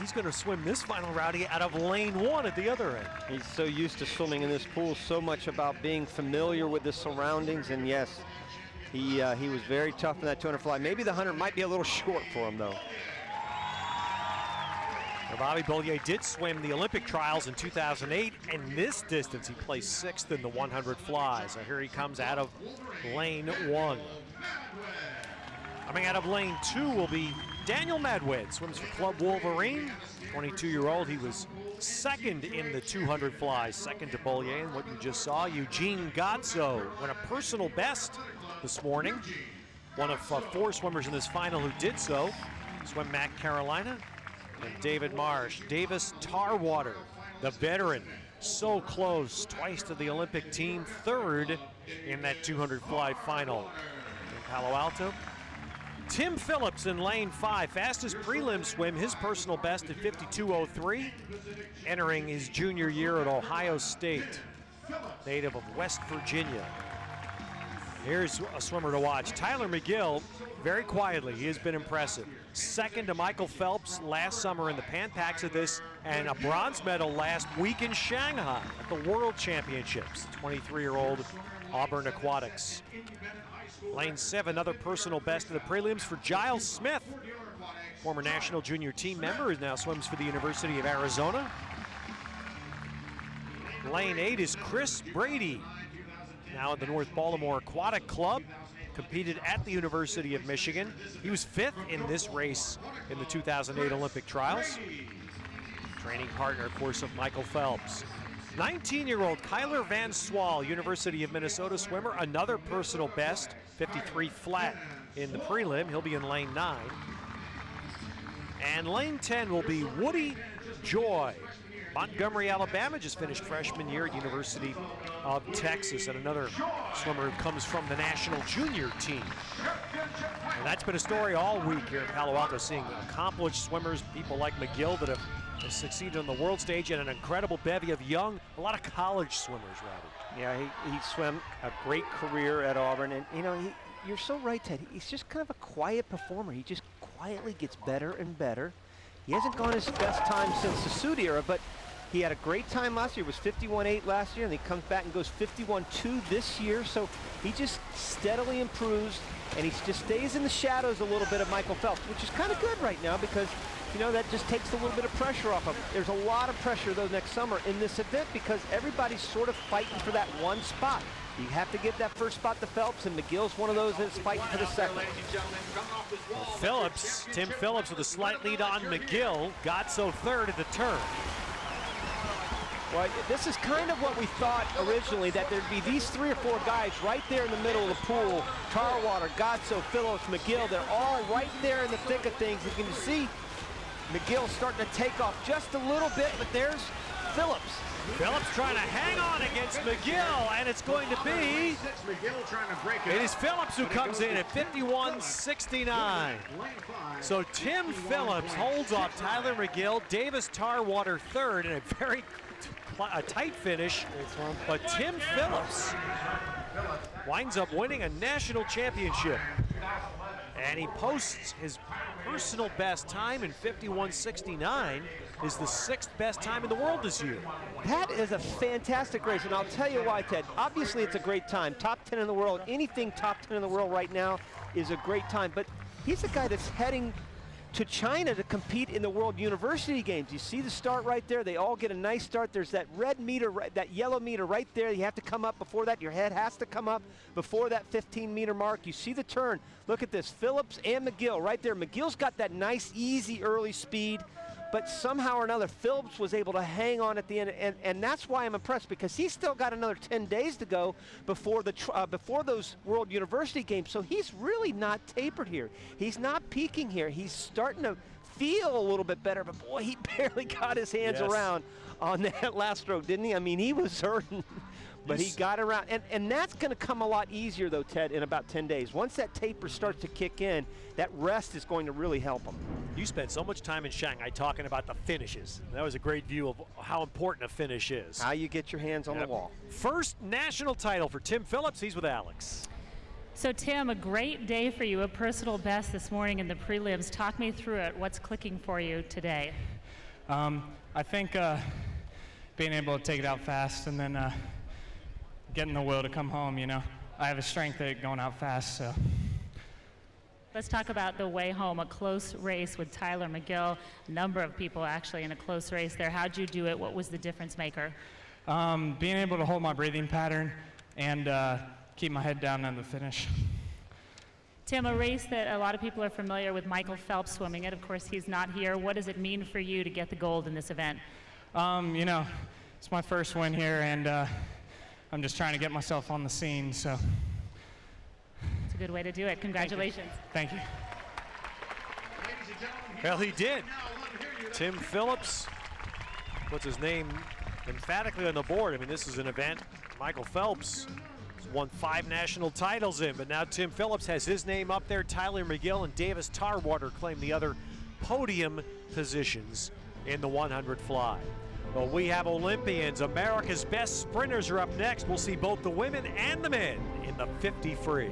he's going to swim this final rowdy out of lane 1 at the other end. He's so used to swimming in this pool, so much about being familiar with the surroundings, and yes, he was very tough in that 200 fly. Maybe the 100 might be a little short for him, though. Now, Bobby Bollier did swim the Olympic trials in 2008, and this distance he placed 6th in the 100 fly. So here he comes out of lane 1. Coming out of lane 2 will be Daniel Madwed, swims for Club Wolverine. 22-year-old, he was 2nd in the 200 fly, 2nd to Bollier. And what you just saw, Eugene Gotzo went a personal best this morning. One of 4 swimmers in this final who did so. Swim Mac Carolina and David Marsh. Davis Tarwater, the veteran, so close, twice to the Olympic team, 3rd in that 200 fly final in Palo Alto. Tim Phillips in lane 5, fastest prelim swim, his personal best at 52.03, entering his junior year at Ohio State, native of West Virginia. Here's a swimmer to watch, Tyler McGill. Very quietly, he has been impressive. 2nd to Michael Phelps last summer in the Pan Pacs of this, and a bronze medal last week in Shanghai at the World Championships. 23-year-old Auburn Aquatics. Lane 7, another personal best of the prelims for Giles Smith. Former national junior team member, who now swims for the University of Arizona. Lane 8 is Chris Brady, now at the North Baltimore Aquatic Club. Competed at the University of Michigan. He was 5th in this race in the 2008 Olympic trials. Training partner, of course, of Michael Phelps. 19-year-old Kyler Van Swal, University of Minnesota swimmer, another personal best, 53 flat in the prelim. He'll be in lane 9. And lane 10 will be Woody Joy. Montgomery, Alabama, just finished freshman year at University of Texas, and another swimmer who comes from the national junior team. And that's been a story all week here in Palo Alto, seeing accomplished swimmers, people like McGill that have succeeded on the world stage, and an incredible bevy of young, a lot of college swimmers, Robbie. Yeah, he swam a great career at Auburn, and you know, you're so right, Ted. He's just kind of a quiet performer. He just quietly gets better and better. He hasn't gone his best time since the Sudi era, but he had a great time last year. It was 51.8 last year, and he comes back and goes 51.2 this year. So he just steadily improves, and he just stays in the shadows a little bit of Michael Phelps, which is kind of good right now because, you know, that just takes a little bit of pressure off of him. There's a lot of pressure, though, next summer in this event because everybody's sort of fighting for that one spot. You have to give that first spot to Phelps, and McGill's one of those that's fighting for the second. Well, Phillips, Tim Phillips with a slight lead on McGill, Gotzo 3rd at the turn. Well, this is kind of what we thought originally, that there'd be these 3 or 4 guys right there in the middle of the pool. Tarwater, Gotzo, Phillips, McGill, they're all right there in the thick of things. You can see McGill starting to take off just a little bit, but there's Phillips. Phillips trying to hang on against McGill, and it's going to be, it is Phillips who comes in at 51.69. So Tim Phillips holds off Tyler McGill, Davis Tarwater 3rd, in a very tight finish, but Tim Phillips winds up winning a national championship. And he posts his personal best time in 51.69, is the 6th best time in the world this year. That is a fantastic race, and I'll tell you why, Ted. Obviously, it's a great time. Top 10 in the world. Anything top 10 in the world right now is a great time, but he's a guy that's heading to China to compete in the World University Games. You see the start right there. They all get a nice start. There's that red meter, that yellow meter right there. You have to come up before that. Your head has to come up before that 15-meter mark. You see the turn. Look at this, Phillips and McGill right there. McGill's got that nice, easy early speed, but somehow or another, Phillips was able to hang on at the end, and that's why I'm impressed, because he's still got another 10 days to go before those World University Games, so he's really not tapered here. He's not peaking here. He's starting to feel a little bit better, but boy, he barely got his hands around on that last stroke, didn't he? I mean, he was hurting. But he got around, and that's going to come a lot easier, though, Ted, in about 10 days. Once that taper starts to kick in, that rest is going to really help him. You spent so much time in Shanghai talking about the finishes. That was a great view of how important a finish is. How you get your hands on the wall. First national title for Tim Phillips. He's with Alex. So, Tim, a great day for you, a personal best this morning in the prelims. Talk me through it. What's clicking for you today? I think being able to take it out fast and then getting the will to come home, you know. I have a strength at going out fast, so. Let's talk about the way home, a close race with Tyler McGill. A number of people actually in a close race there. How'd you do it? What was the difference maker? Being able to hold my breathing pattern and keep my head down on the finish. Tim, a race that a lot of people are familiar with Michael Phelps swimming it. Of course, he's not here. What does it mean for you to get the gold in this event? You know, it's my first win here, and I'm just trying to get myself on the scene, so. It's a good way to do it. Congratulations. Thank you. Well, he did. Tim Phillips puts his name emphatically on the board. I mean, this is an event Michael Phelps won 5 national titles in, but now Tim Phillips has his name up there. Tyler McGill and Davis Tarwater claim the other podium positions in the 100 fly. Well, we have Olympians. America's best sprinters are up next. We'll see both the women and the men in the 50 free.